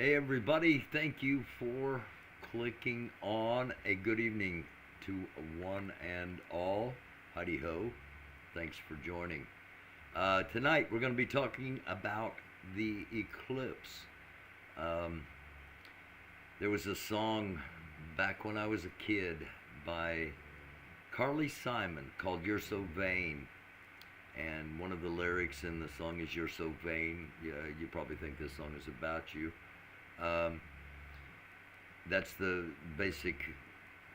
Hey everybody, thank you for clicking on. A good evening to one and all. Howdy ho. Thanks for joining. Tonight we're going to be talking about the eclipse. Um, there was a song back when I was a kid by Carly Simon called You're So Vain. And one of the lyrics in the song is "You're so vain." Yeah, you probably think this song is about you. Um, that's the basic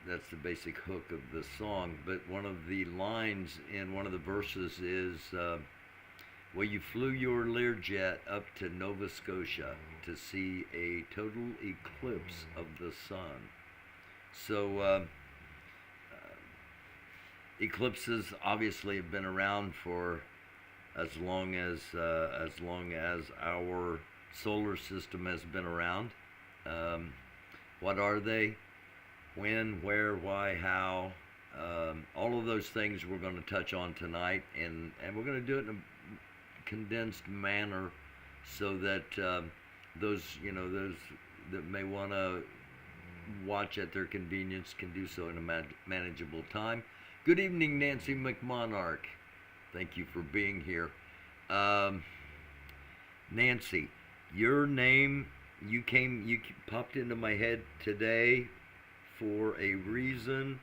hook of the song. But one of the lines in one of the verses is, "Well, you flew your Learjet up to Nova Scotia to see a total eclipse of the sun." So eclipses obviously have been around for as long as our solar system has been around. What are they? When, where, why, how? All of those things we're going to touch on tonight, and we're going to do it in a condensed manner so that those that may want to watch at their convenience can do so in a manageable time. Good evening, Nancy McMonarch. Thank you for being here. Nancy, your name, you popped into my head today for a reason,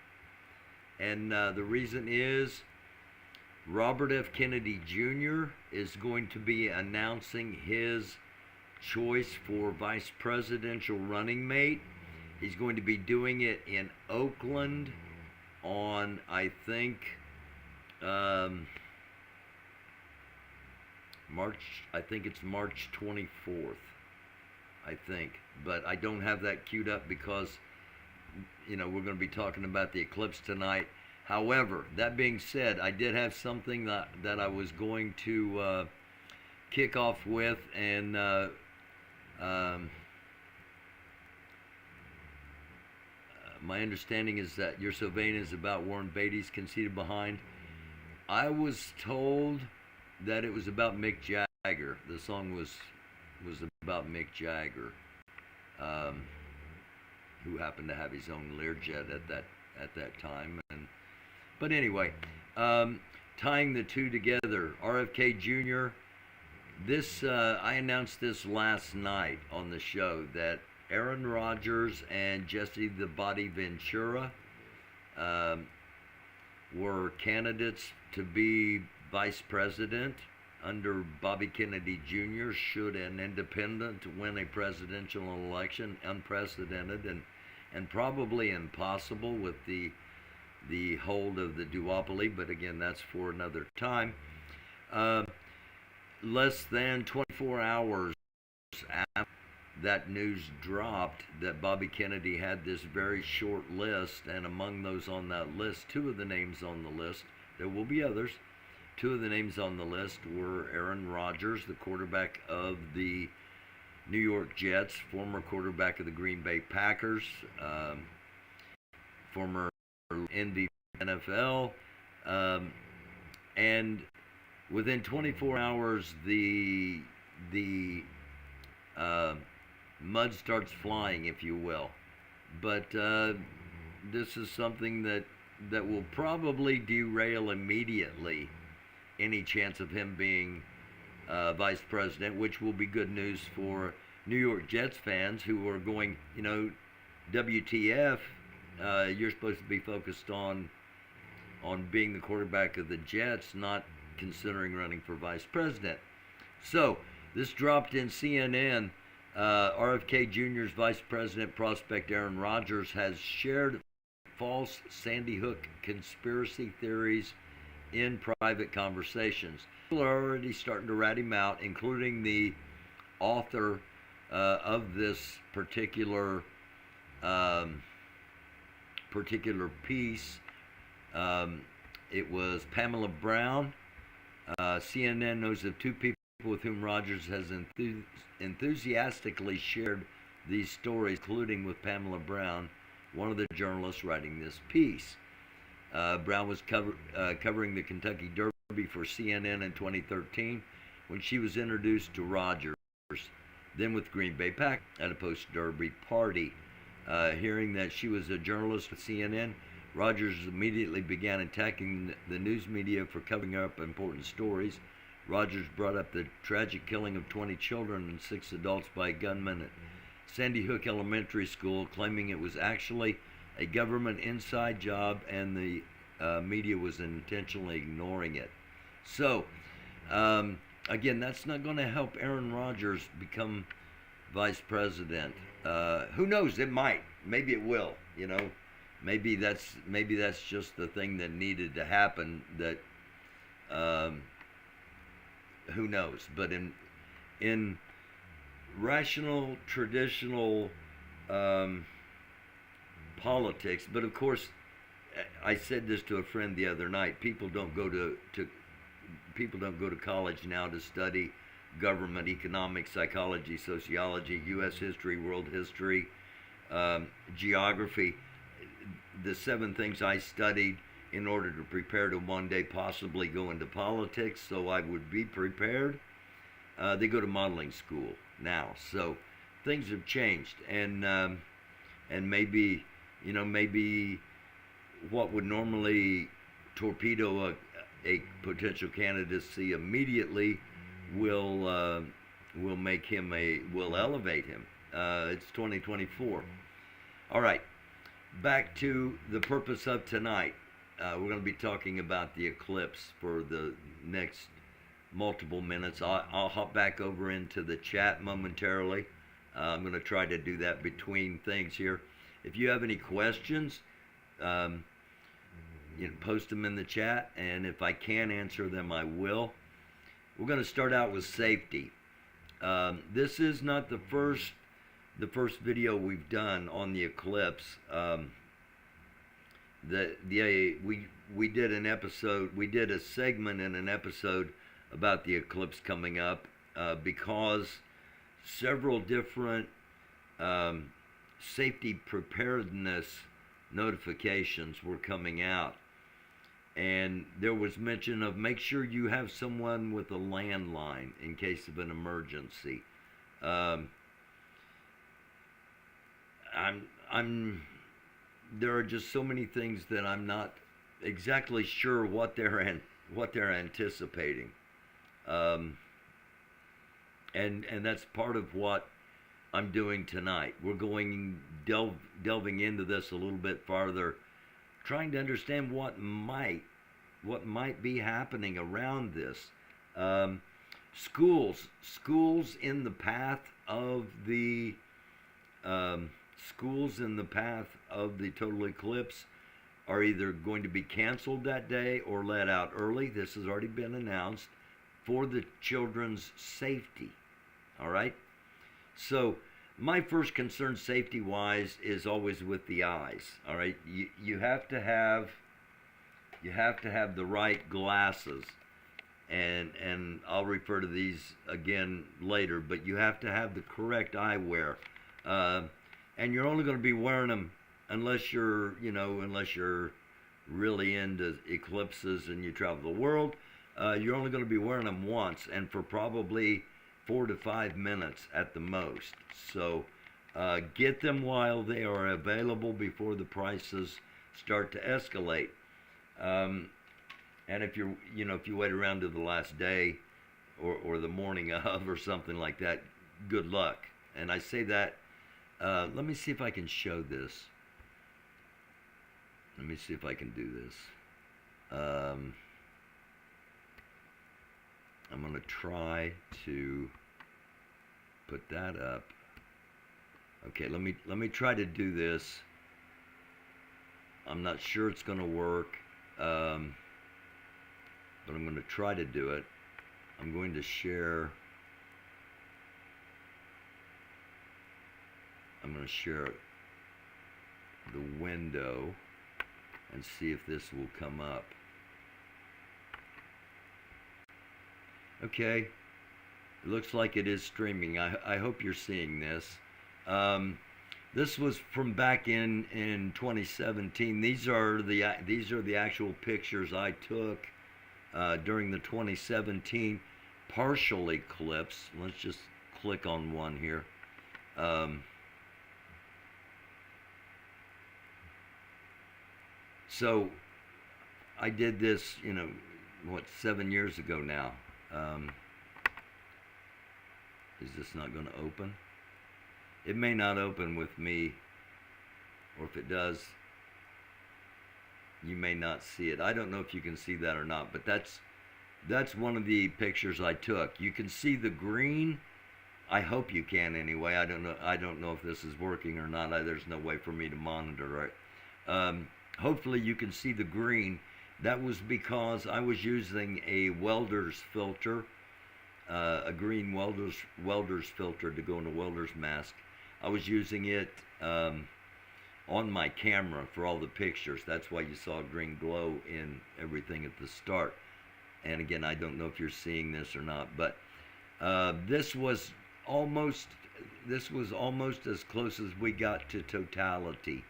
and the reason is Robert F. Kennedy Jr. is going to be announcing his choice for vice presidential running mate. He's going to be doing it in Oakland on, I think, it's March 24th, I think. But I don't have that queued up because, we're going to be talking about the eclipse tonight. However, that being said, I did have something that I was going to kick off with, and my understanding is that You're So Vain is about Warren Beatty's Conceited Behind. I was told that it was about Mick Jagger. The song was about Mick Jagger, who happened to have his own Learjet at that time. But anyway, tying the two together, RFK Jr. I announced this last night on the show that Aaron Rodgers and Jesse the Body Ventura were candidates to be vice president under Bobby Kennedy Jr. should an independent win a presidential election. Unprecedented and probably impossible with the hold of the duopoly, but again, that's for another time. Less than 24 hours after that news dropped that Bobby Kennedy had this very short list, and among those on that list, two of the names on the list, there will be others, two of the names on the list were Aaron Rodgers, the quarterback of the New York Jets, former quarterback of the Green Bay Packers, former MVP NFL, and within 24 hours the mud starts flying, if you will. But this is something that will probably derail immediately any chance of him being vice president, which will be good news for New York Jets fans who are going, WTF, you're supposed to be focused on being the quarterback of the Jets, not considering running for vice president. So this dropped in CNN. RFK Jr.'s vice president prospect Aaron Rodgers has shared false Sandy Hook conspiracy theories in private conversations. People are already starting to rat him out, including the author of this particular piece. It was Pamela Brown. CNN knows of two people with whom Rodgers has enthusiastically shared these stories, including with Pamela Brown, one of the journalists writing this piece. Brown was covering the Kentucky Derby for CNN in 2013 when she was introduced to Rodgers. then with Green Bay Packers at a post-Derby party. Hearing that she was a journalist with CNN, Rogers immediately began attacking the news media for covering up important stories. Rogers brought up the tragic killing of 20 children and 6 adults by a gunman at Sandy Hook Elementary School, claiming it was actually a government inside job and the media was intentionally ignoring it. So, again, that's not going to help Aaron Rodgers become vice president. Who knows? It might. Maybe it will. You know, maybe that's just the thing that needed to happen. That who knows? But in rational, traditional politics, but of course, I said this to a friend the other night. People don't go to college now to study government, economics, psychology, sociology, U.S. history, world history, geography. The 7 things I studied in order to prepare to one day possibly go into politics, so I would be prepared. They go to modeling school now, so things have changed, and maybe, you know, maybe what would normally torpedo a potential candidacy immediately will elevate him. It's 2024. All right, back to the purpose of tonight. We're going to be talking about the eclipse for the next multiple minutes. I'll hop back over into the chat momentarily. I'm going to try to do that between things here. If you have any questions, post them in the chat, and if I can answer them, I will. We're going to start out with safety. This is not the first video we've done on the eclipse. We did an episode. We did a segment in an episode about the eclipse coming up because several different safety preparedness notifications were coming out, and there was mention of make sure you have someone with a landline in case of an emergency. There are just so many things that I'm not exactly sure what they're anticipating, and that's part of what I'm doing tonight. We're going delving into this a little bit farther, trying to understand what might be happening around this. Schools in the path of the total eclipse are either going to be canceled that day or let out early. This has already been announced for the children's safety. All right. So my first concern safety-wise is always with the eyes. All right, you have to have the right glasses, and I'll refer to these again later. But you have to have the correct eyewear, and you're only going to be wearing them unless you're really into eclipses and you travel the world. You're only going to be wearing them once, and for probably 4 to 5 minutes at the most. So get them while they are available before the prices start to escalate. And if you wait around to the last day or the morning of or something like that, good luck. And I say that, let me see if I can show this. Let me see if I can do this. I'm going to try to put that up. Okay, let me try to do this. I'm not sure it's going to work, but I'm going to try to do it. I'm going to share. I'm going to share the window and see if this will come up. Okay, it looks like it is streaming. I hope you're seeing this. This was from back in 2017. These are the actual pictures I took during the 2017 partial eclipse. Let's just click on one here. So I did this, 7 years ago now. Is this not going to open? It may not open with me, or if it does, you may not see it. I don't know if you can see that or not, but that's one of the pictures I took. You can see the green. I hope you can anyway. I don't know if this is working or not. There's no way for me to monitor it. Hopefully you can see the green. That was because I was using a welder's filter, a green welder's filter to go in a welder's mask. I was using it on my camera for all the pictures. That's why you saw a green glow in everything at the start. And again, I don't know if you're seeing this or not, but this was almost as close as we got to totality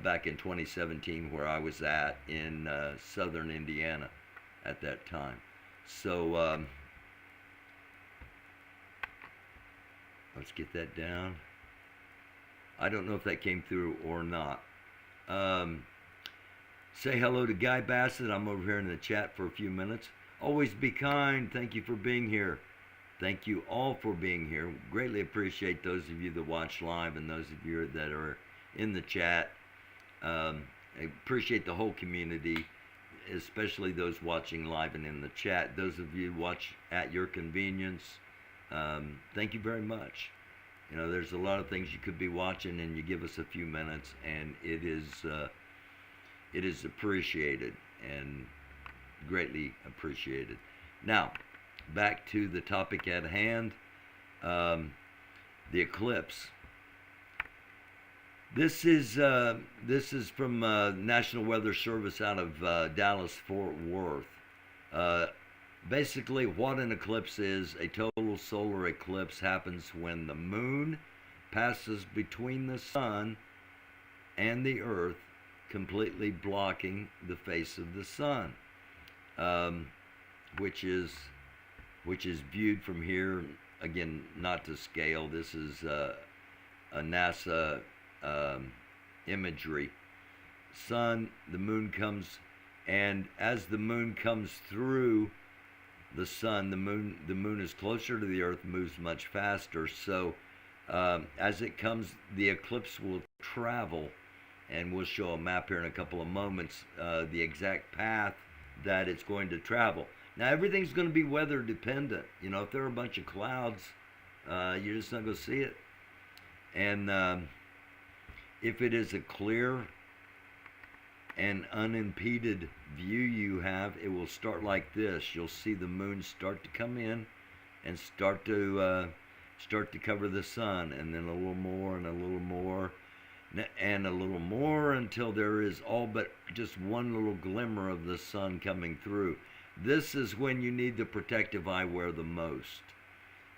back in 2017, where I was at in southern Indiana at that time. So let's get that down. I don't know if that came through or not. Say hello to Guy Bassett. I'm over here in the chat for a few minutes. Always be kind. Thank you for being here. Thank you all for being here. Greatly appreciate those of you that watch live and those of you that are in the chat. I appreciate the whole community, especially those watching live and in the chat. Those of you watch at your convenience, thank you very much. There's a lot of things you could be watching, and you give us a few minutes, and it is appreciated and greatly appreciated. Now, back to the topic at hand, the eclipse. This is from National Weather Service out of Dallas-Fort Worth. Basically, what an eclipse is: a total solar eclipse happens when the moon passes between the sun and the earth, completely blocking the face of the sun, which is viewed from here. Again, not to scale. This is a NASA imagery. Sun, the moon comes, and as the moon comes through the sun, the moon is closer to the earth, moves much faster. So as it comes, the eclipse will travel, and we'll show a map here in a couple of moments, the exact path that it's going to travel. Now, everything's going to be weather dependent. If there are a bunch of clouds, you're just not going to see it. And if it is a clear and unimpeded view you have, it will start like this. You'll see the moon start to come in and start to cover the sun, and then a little more and a little more and a little more, until there is all but just one little glimmer of the sun coming through. This is when you need the protective eyewear the most,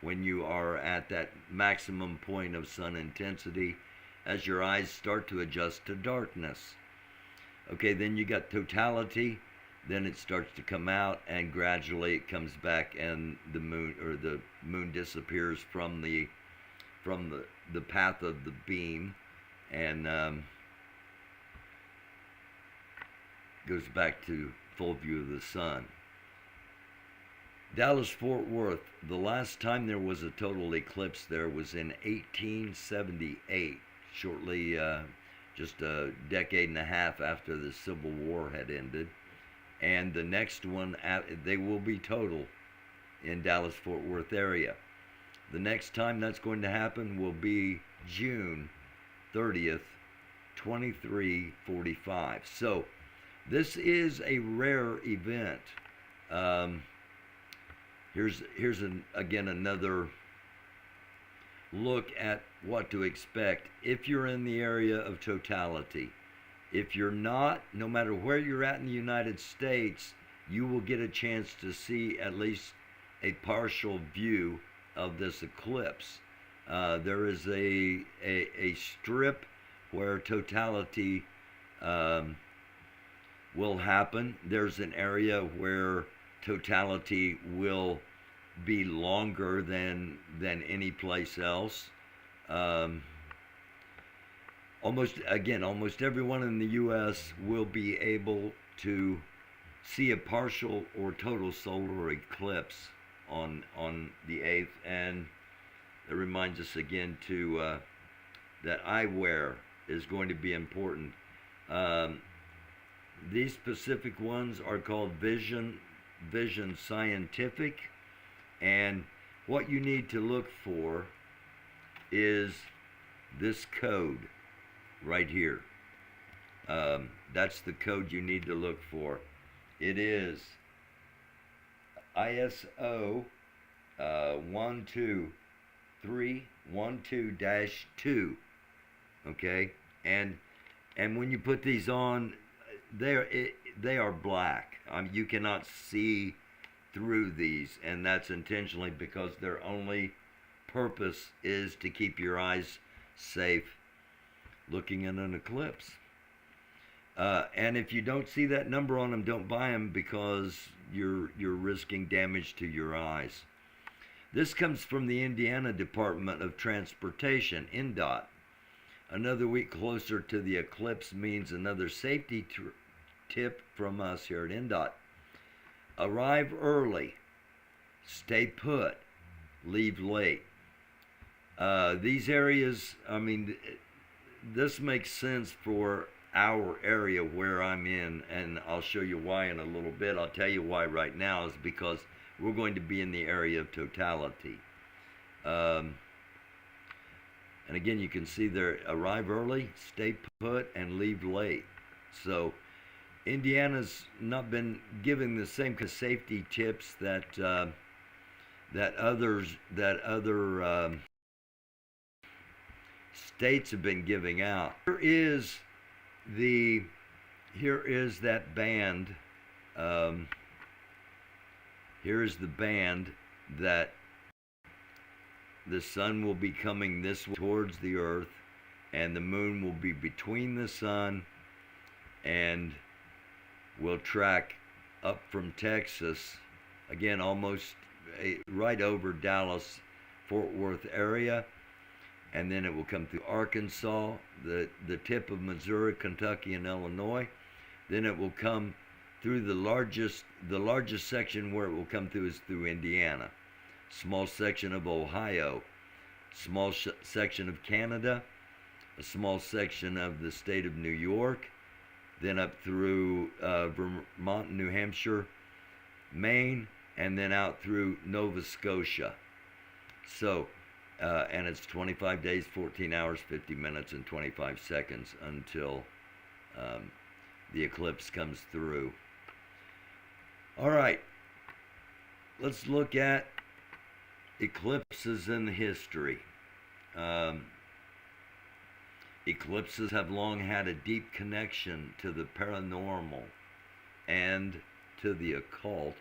when you are at that maximum point of sun intensity, as your eyes start to adjust to darkness. Okay, then you got totality, then it starts to come out, and gradually it comes back, and the moon disappears from the path of the beam, and goes back to full view of the sun. Dallas-Fort Worth, the last time there was a total eclipse there was in 1878, shortly just a decade and a half after the Civil War had ended. And the next one, they will be total in Dallas-Fort Worth area. The next time that's going to happen will be June 30th, 2345. So this is a rare event. Here's again another look at what to expect if you're in the area of totality. If you're not, no matter where you're at in the United States, you will get a chance to see at least a partial view of this eclipse. There is a strip where totality will happen. There's an area where totality will be longer than any place else. Um, almost everyone in the U.S. will be able to see a partial or total solar eclipse on the 8th, and it reminds us again to that eyewear is going to be important. Um, these specific ones are called Vision Scientific, and what you need to look for is this code right here. That's the code you need to look for. It is ISO 12312-2. Okay, and when you put these on, they are black. You cannot see through these, and that's intentionally because their only purpose is to keep your eyes safe looking at an eclipse. And if you don't see that number on them, don't buy them, because you're risking damage to your eyes. This comes from the Indiana Department of Transportation, INDOT. Another week closer to the eclipse means another safety tip from us here at INDOT. Arrive early, stay put, leave late. These areas, this makes sense for our area where I'm in, and I'll show you why in a little bit. I'll tell you why right now is because we're going to be in the area of totality. And again, you can see there, arrive early, stay put, and leave late. So Indiana's not been giving the same safety tips that other states have been giving out. Here is that band. Here is the band that the sun will be coming this way towards the earth, and the moon will be between the sun, and will track up from Texas, again almost right over Dallas, Fort Worth area, and then it will come through Arkansas, the tip of Missouri, Kentucky, and Illinois. Then it will come through the largest section where it will come through is through Indiana, small section of Ohio, small section of Canada, a small section of the state of New York, then up through Vermont, New Hampshire, Maine, and then out through Nova Scotia. So, and it's 25 days, 14 hours, 50 minutes, and 25 seconds until the eclipse comes through. All right, let's look at eclipses in history. Eclipses have long had a deep connection to the paranormal and to the occult.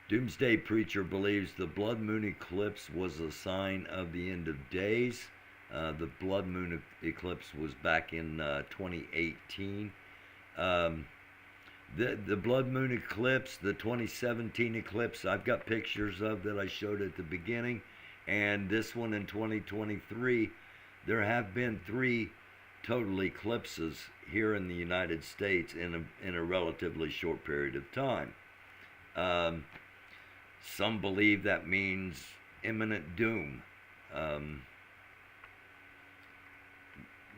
Doomsday Preacher believes the blood moon eclipse was a sign of the end of days. The blood moon eclipse was back in 2018. The blood moon eclipse, the 2017 eclipse, I've got pictures of that I showed at the beginning, and this one in 2023. There have been 3 total eclipses here in the United States in a relatively short period of time. Some believe that means imminent doom.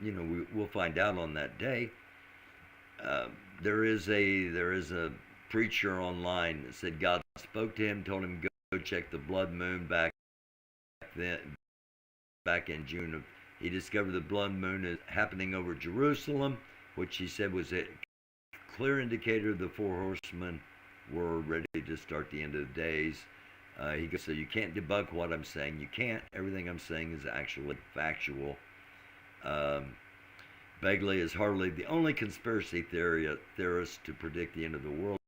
We'll find out on that day. There is a preacher online that said God spoke to him, told him go check the blood moon back in June. He discovered the blood moon is happening over Jerusalem, which he said was a clear indicator the 4 horsemen were ready to start the end of the days. He goes, so you can't debunk what I'm saying. You can't. Everything I'm saying is actually factual. Begley is hardly the only conspiracy theorist to predict the end of the world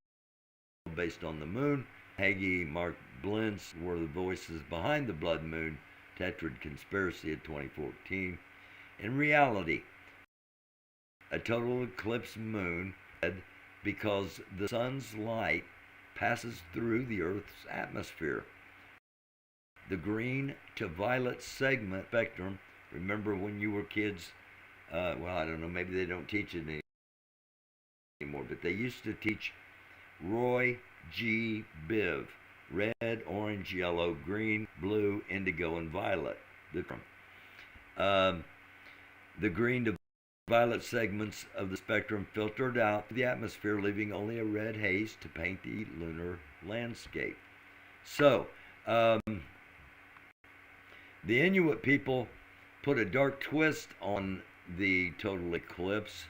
based on the moon. Hagee, Mark Blintz were the voices behind the blood moon Tetrad conspiracy of 2014. In reality, a total eclipse moon because the sun's light passes through the Earth's atmosphere. The green to violet segment spectrum, remember when you were kids, well, I don't know, maybe they don't teach it anymore, but they used to teach Roy G. Biv, red, orange, yellow, green, blue, indigo, and violet. The green to violet segments of the spectrum filtered out the atmosphere, leaving only a red haze to paint the lunar landscape. So, the Inuit people put a dark twist on the total eclipse.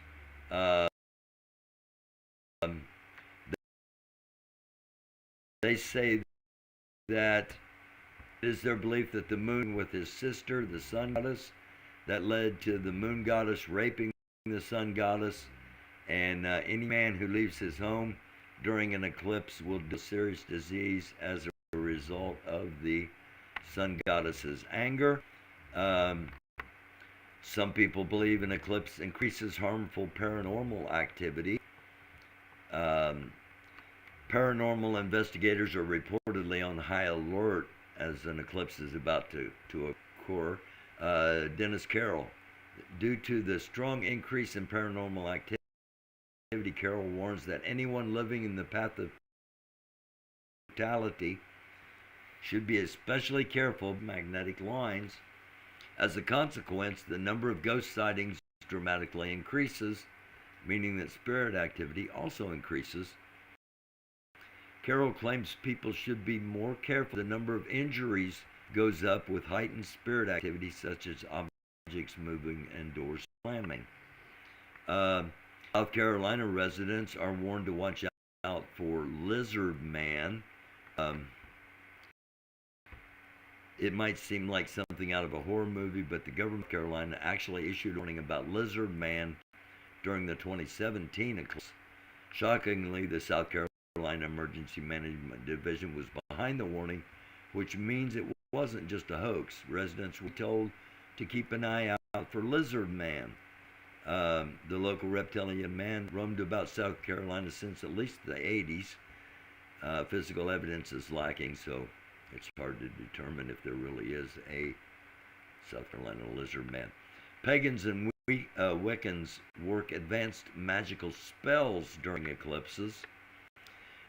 They say that it is their belief that the moon with his sister, the sun goddess, that led to the moon goddess raping the sun goddess, and any man who leaves his home during an eclipse will die of serious disease as a result of the sun goddess's anger. Some people believe an eclipse increases harmful paranormal activity. Paranormal investigators are reportedly on high alert as an eclipse is about to occur. Dennis Carroll, due to the strong increase in paranormal activity, Carroll warns that anyone living in the path of totality should be especially careful of magnetic lines. As a consequence, the number of ghost sightings dramatically increases, meaning that spirit activity also increases. Carroll claims people should be more careful. The number of injuries goes up with heightened spirit activity, such as objects moving and doors slamming. South Carolina residents are warned to watch out for lizard man. It might seem like something out of a horror movie, but the government of Carolina actually issued a warning about lizard man during the 2017 eclipse. Shockingly, the South Carolina Emergency Management Division was behind the warning, which means it wasn't just a hoax. Residents were told to keep an eye out for lizard man. The local reptilian man roamed about South Carolina since at least the 80s. Physical evidence is lacking, so it's hard to determine if there really is a South Carolina lizard man. Pagans and Wiccans work advanced magical spells during eclipses.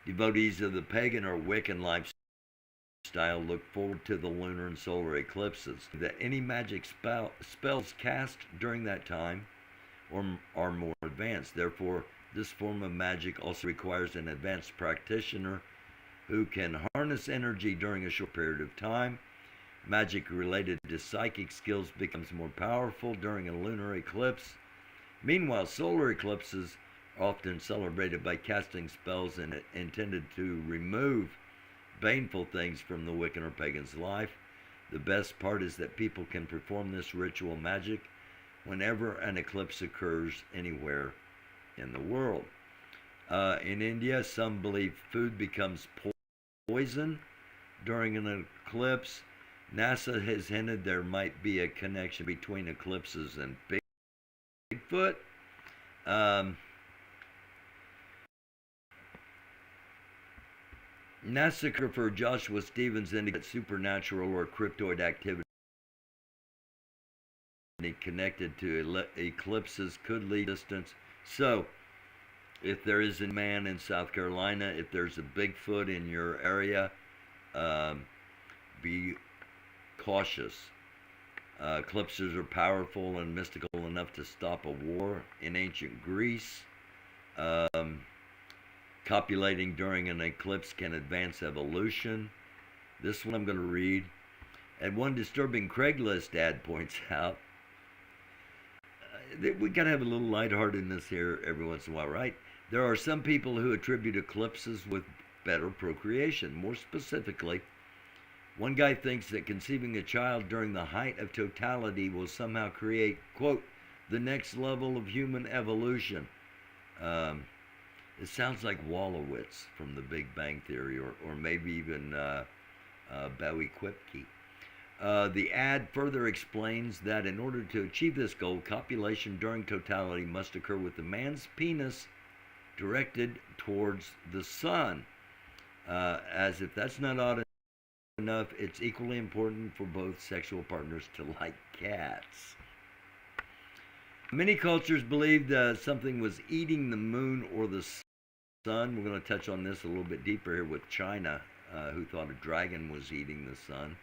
Devotees of the pagan or Wiccan lifestyle look forward to the lunar and solar eclipses. That any magic spells cast during that time are more advanced. Therefore, this form of magic also requires an advanced practitioner who can harness energy during a short period of time. Magic related to psychic skills becomes more powerful during a lunar eclipse. Meanwhile, solar eclipses are often celebrated by casting spells intended to remove baneful things from the Wiccan or pagan's life. The best part is that people can perform this ritual magic whenever an eclipse occurs anywhere in the world. In India, some believe food becomes poison during an eclipse. NASA has hinted there might be a connection between eclipses and Bigfoot. NASA for Joshua Stevens indicates supernatural or cryptoid activity connected to eclipses could lead distance. So, if there is a man in South Carolina, if there's a Bigfoot in your area, be cautious. Eclipses are powerful and mystical enough to stop a war. In ancient Greece, copulating during an eclipse can advance evolution. This one I'm going to read. And one disturbing Craigslist ad points out, we got to have a little lightheartedness here every once in a while, right? There are some people who attribute eclipses with better procreation. More specifically, one guy thinks that conceiving a child during the height of totality will somehow create, quote, the next level of human evolution. It sounds like Wolowitz from The Big Bang Theory, or maybe even Bowie Kripke. The ad further explains that in order to achieve this goal, copulation during totality must occur with the man's penis directed towards the sun. As if that's not odd enough, it's equally important for both sexual partners to like cats. Many cultures believed something was eating the moon or the sun. We're going to touch on this a little bit deeper here with China, who thought a dragon was eating the sun.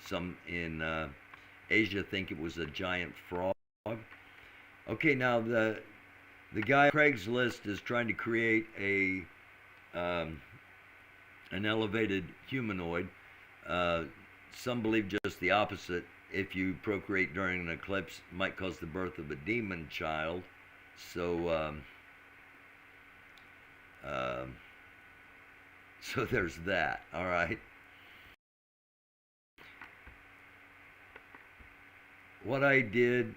Some in Asia think it was a giant frog. Okay, now the guy on Craigslist is trying to create an elevated humanoid. Some believe just the opposite. If you procreate during an eclipse, it might cause the birth of a demon child. So, so there's that. All right. What I did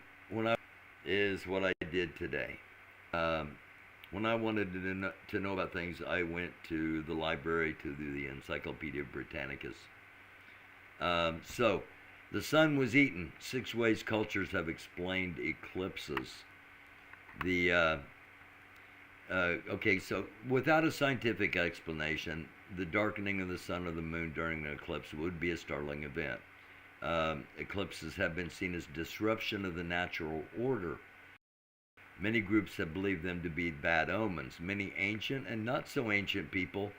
is what I did today. When I wanted to know about things, I went to the library, to the Encyclopedia Britannicus. So, the sun was eaten. 6 ways cultures have explained eclipses. Okay, so without a scientific explanation, the darkening of the sun or the moon during an eclipse would be a startling event. Eclipses have been seen as disruption of the natural order. Many groups have believed them to be bad omens. Many ancient and not so ancient people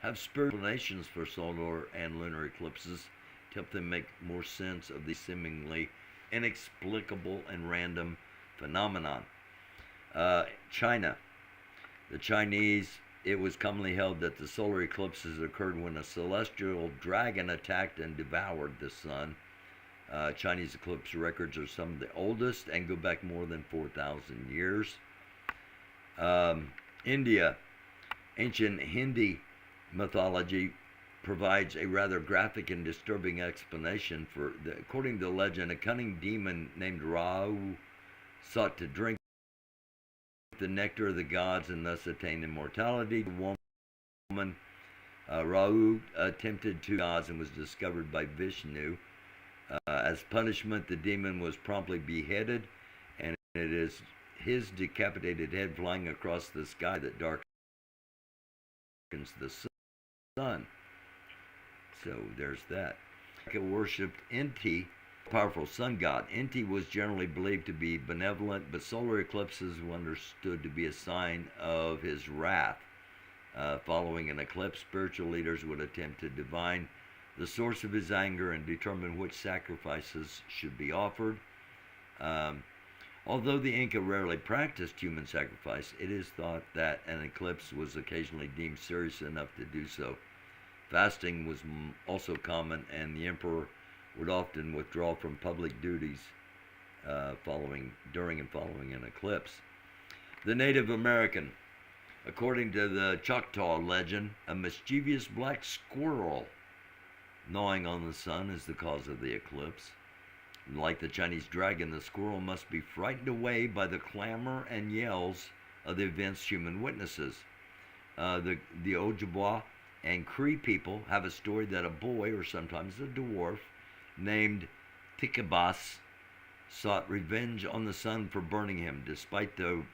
have spiritual explanations for solar and lunar eclipses to help them make more sense of the seemingly inexplicable and random phenomenon. China. The Chinese, it was commonly held that the solar eclipses occurred when a celestial dragon attacked and devoured the sun. Chinese eclipse records are some of the oldest and go back more than 4,000 years. India, ancient Hindi mythology provides a rather graphic and disturbing explanation for, according to the legend, a cunning demon named Rahu sought to drink the nectar of the gods and thus attain immortality. The woman, Rahu, attempted to gods and was discovered by Vishnu. As punishment, the demon was promptly beheaded, and it is his decapitated head flying across the sky that darkens the sun. So there's that. Worshipped Inti, powerful sun god. Inti was generally believed to be benevolent, but solar eclipses were understood to be a sign of his wrath. Following an eclipse, spiritual leaders would attempt to divine the source of his anger and determine which sacrifices should be offered. Although the Inca rarely practiced human sacrifice, it is thought that an eclipse was occasionally deemed serious enough to do so. Fasting was also common, and the emperor would often withdraw from public duties during and following an eclipse. The Native American. According to the Choctaw legend, a mischievous black squirrel gnawing on the sun is the cause of the eclipse. Like the Chinese dragon, the squirrel must be frightened away by the clamor and yells of the event's human witnesses. The Ojibwa and Cree people have a story that a boy, or sometimes a dwarf, named Tikabas sought revenge on the sun for burning him. Despite the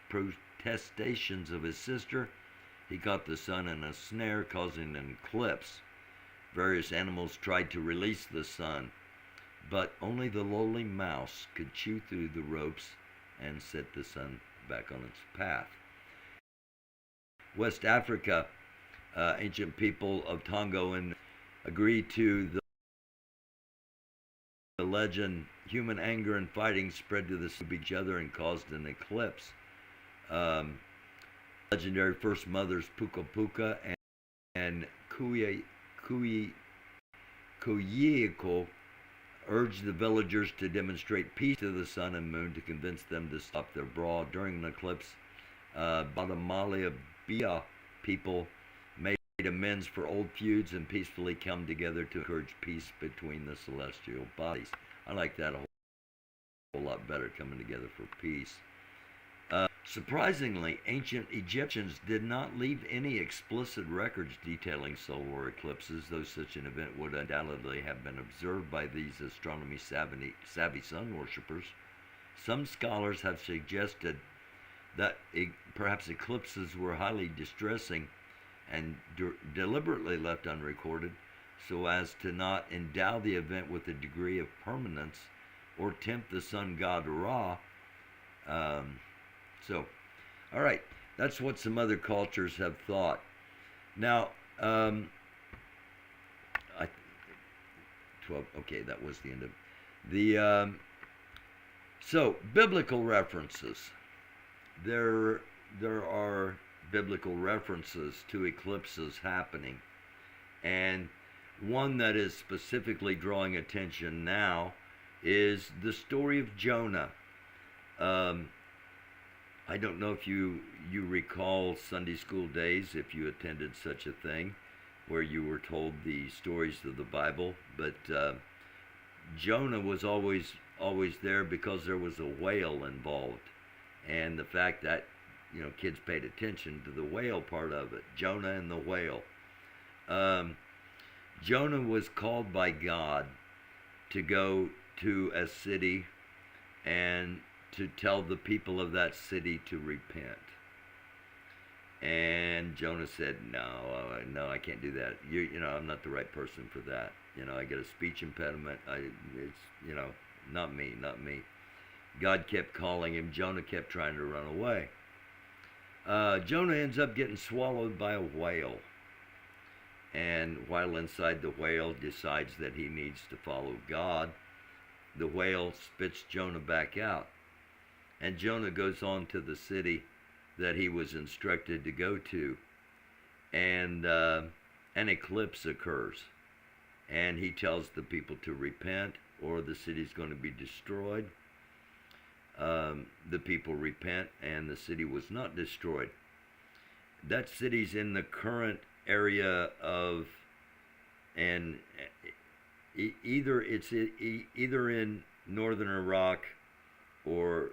protestations of his sister, he caught the sun in a snare, causing an eclipse. Various animals tried to release the sun, but only the lowly mouse could chew through the ropes and set the sun back on its path. West Africa, ancient people of Tonga agree to the legend. Human anger and fighting spread to each other and caused an eclipse. Legendary first mothers Puka Puka and Kuyiko urged the villagers to demonstrate peace to the sun and moon to convince them to stop their brawl during an eclipse. Badamalia Bia people made amends for old feuds and peacefully come together to encourage peace between the celestial bodies. I like that a whole lot better, coming together for peace. Surprisingly, ancient Egyptians did not leave any explicit records detailing solar eclipses, though such an event would undoubtedly have been observed by these astronomy-savvy sun worshippers. Some scholars have suggested that perhaps eclipses were highly distressing and deliberately left unrecorded so as to not endow the event with a degree of permanence or tempt the sun god Ra. So, all right, that's what some other cultures have thought. Now, 12, okay, that was the end of the, so biblical references. There are biblical references to eclipses happening, and one that is specifically drawing attention now is the story of Jonah. I don't know if you recall Sunday school days, if you attended such a thing, where you were told the stories of the Bible, but Jonah was always there because there was a whale involved, and the fact that kids paid attention to the whale part of it. Jonah and the whale. Jonah was called by God to go to a city and to tell the people of that city to repent. And Jonah said, no, I can't do that. I'm not the right person for that. I get a speech impediment. It's not me. God kept calling him. Jonah kept trying to run away. Jonah ends up getting swallowed by a whale. And while inside the whale, decides that he needs to follow God. The whale spits Jonah back out. And Jonah goes on to the city that he was instructed to go to. And an eclipse occurs. And he tells the people to repent or the city's going to be destroyed. The people repent and the city was not destroyed. That city's in the current area of, and either in northern Iraq or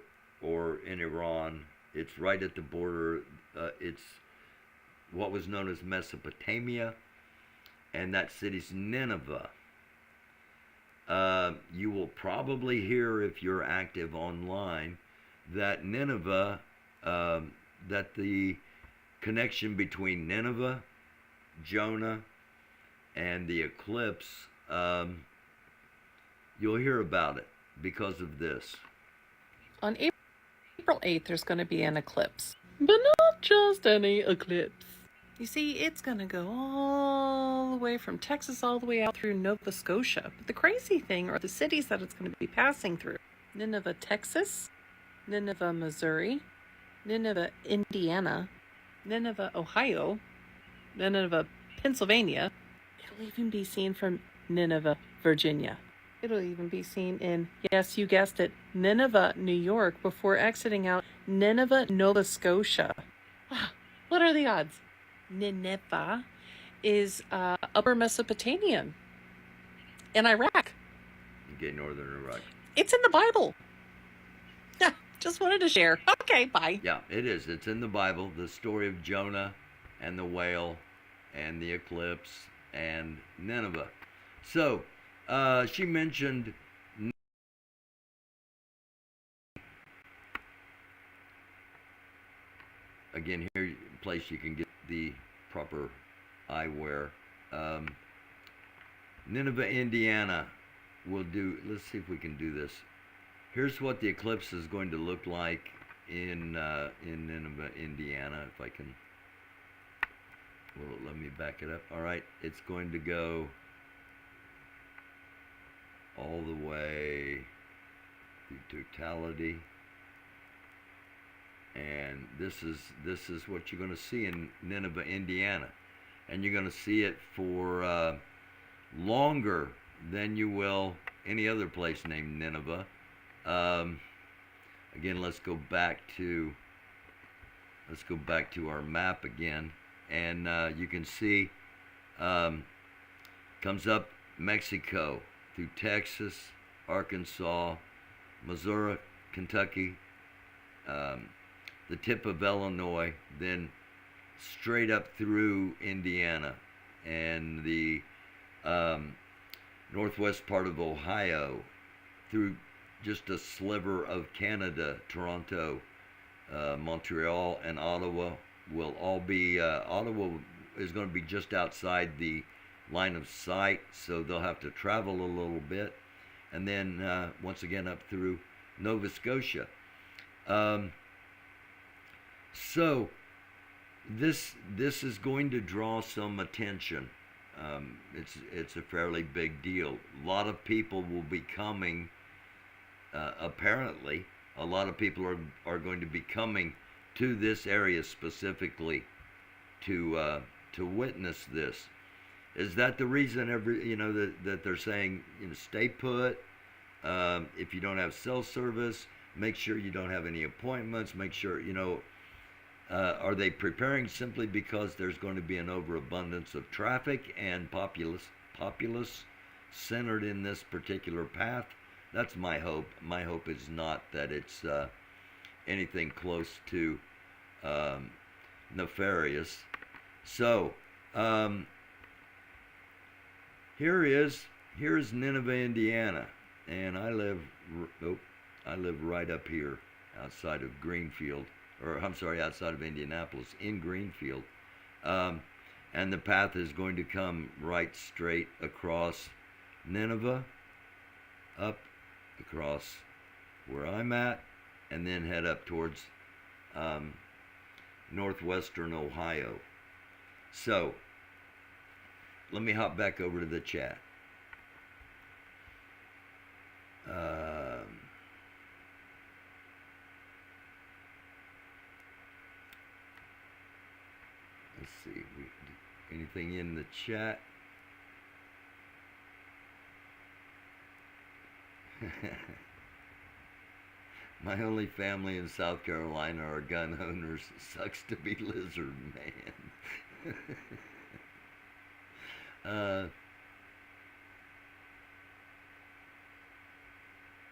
in Iran. It's right at the border. It's what was known as Mesopotamia, and that city's Nineveh. You will probably hear, if you're active online, that Nineveh, that the connection between Nineveh, Jonah, and the eclipse, you'll hear about it because of this. On April 8th, there's going to be an eclipse. But not just any eclipse. You see, it's going to go all the way from Texas all the way out through Nova Scotia. But the crazy thing are the cities that it's going to be passing through. Nineveh, Texas, Nineveh, Missouri, Nineveh, Indiana, Nineveh, Ohio, Nineveh, Pennsylvania. It'll even be seen from Nineveh, Virginia. It'll even be seen in, yes, you guessed it, Nineveh, New York, before exiting out Nineveh, Nova Scotia. Wow, what are the odds? Nineveh is Upper Mesopotamian in Iraq. Okay, northern Iraq. It's in the Bible. Yeah, just wanted to share. Okay, bye. Yeah, it is. It's in the Bible. The story of Jonah and the whale and the eclipse and Nineveh. So, she mentioned again, here's a place you can get the proper eyewear. Nineveh, Indiana will do, let's see if we can do this. Here's what the eclipse is going to look like in Nineveh, Indiana. If I can, will it let me back it up? All right, it's going to go all the way through totality. And this is what you're going to see in Nineveh, Indiana. And you're going to see it for longer than you will any other place named Nineveh. Again, let's go back to our map again, and you can see comes up Mexico through Texas, Arkansas, Missouri, Kentucky, the tip of Illinois, then straight up through Indiana and the northwest part of Ohio, through just a sliver of Canada, Toronto, Montreal, and Ottawa will all be, Ottawa is going to be just outside the line of sight, so they'll have to travel a little bit, and then once again up through Nova Scotia. So this is going to draw some attention. It's a fairly big deal. A lot of people will be coming. Apparently, a lot of people are going to be coming to this area specifically to witness this. Is that the reason that they're saying, stay put? If you don't have cell service, make sure you don't have any appointments. Make sure are they preparing simply because there's going to be an overabundance of traffic and populace centered in this particular path? That's my hope. My hope is not that it's anything close to nefarious. So here's Nineveh, Indiana, and I live right up here outside of Greenfield, or I'm sorry, outside of Indianapolis, in Greenfield, and the path is going to come right straight across Nineveh, up across where I'm at, and then head up towards northwestern Ohio. So let me hop back over to the chat. Let's see, anything in the chat? My only family in South Carolina are gun owners. Sucks to be lizard man.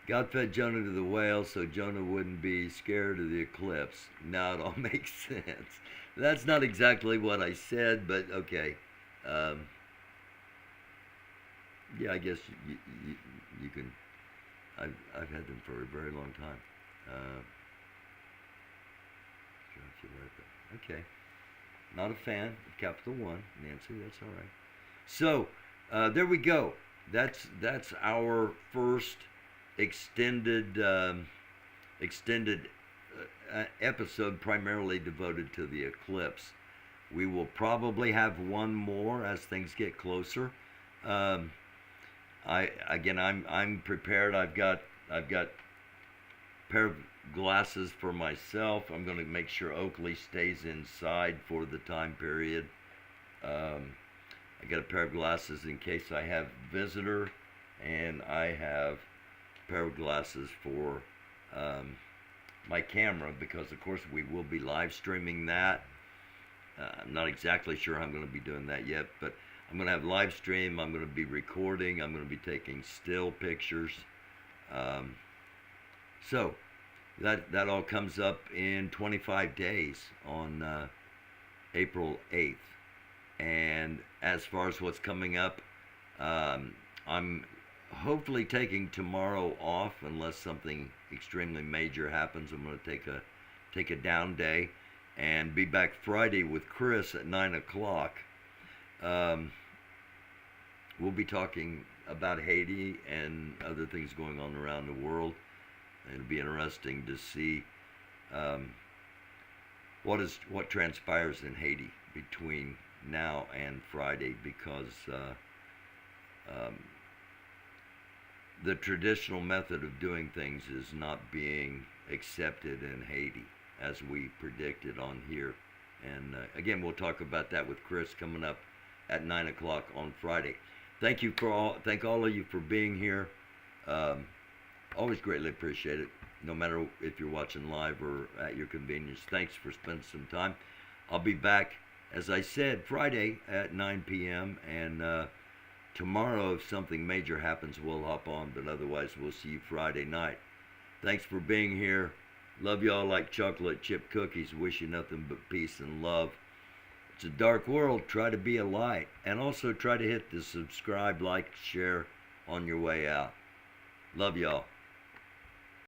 God fed Jonah to the whale so Jonah wouldn't be scared of the eclipse. Now it all makes sense. That's not exactly what I said, but okay. Yeah, I guess you can. I've had them for a very long time. Okay. Not a fan of capital One, Nancy. That's all right. So there we go. That's our first extended episode, primarily devoted to the eclipse. We will probably have one more as things get closer. I'm prepared. I've got a pair of glasses for myself. I'm going to make sure Oakley stays inside for the time period. I got a pair of glasses in case I have visitor, and I have a pair of glasses for my camera, because of course we will be live streaming that. I'm not exactly sure how I'm going to be doing that yet, but I'm going to have live stream. I'm going to be recording. I'm going to be taking still pictures. So that all comes up in 25 days on April 8th. And as far as what's coming up, I'm hopefully taking tomorrow off unless something extremely major happens. I'm going to take a down day and be back Friday with Chris at 9 o'clock. We'll be talking about Haiti and other things going on around the world. It'll be interesting to see what transpires in Haiti between now and Friday, because the traditional method of doing things is not being accepted in Haiti, as we predicted on here. And again, we'll talk about that with Chris coming up at 9 o'clock on Friday. Thank all of you for being here. Always greatly appreciate it, no matter if you're watching live or at your convenience. Thanks for spending some time. I'll be back, as I said, Friday at 9 p.m. And tomorrow, if something major happens, we'll hop on. But otherwise, we'll see you Friday night. Thanks for being here. Love y'all like chocolate chip cookies. Wish you nothing but peace and love. It's a dark world. Try to be a light. And also try to hit the subscribe, like, share on your way out. Love y'all.